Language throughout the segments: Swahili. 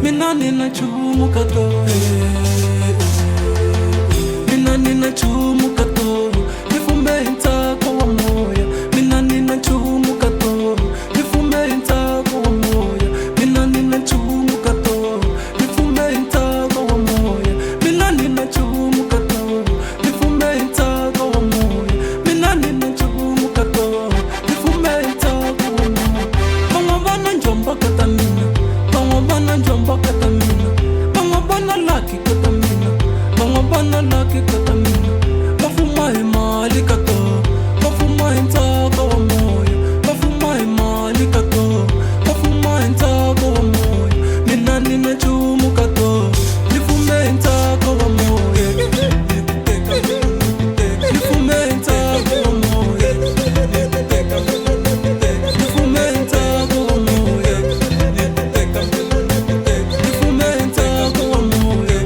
Mina ninachumuka to, mina ninachumuka to, nifumbe intako wa moya. Mina ninachumuka to, nifumbe intako wa moya. Mina ninachumuka to, nifumbe intako wa moya. Mina ninachumuka to, nifumbe intako wa moya. Mina ninachumuka to, nifumbe intako wa moya. Mangabana njomba katamina, mangabana njomba katamina, mangabana laki katamina, mangabana laki katamina. Mafuma imali kato, mafuma intako wa moya. Mafuma imali kato, mafuma intako wa moya. Mina ninachumuka to, nifumbe intako wa moya. Nifumbe intako wa moya. Nifumbe intako wa moya. Nifumbe intako wa moya.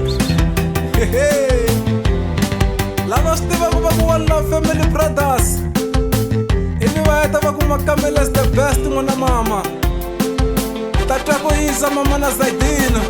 Lava stiva ku va ku One Love Family Brothers. Ivi va heta va ku Makamela is the best n'wana mama. Tatwa ku yisa mama na Zaidina.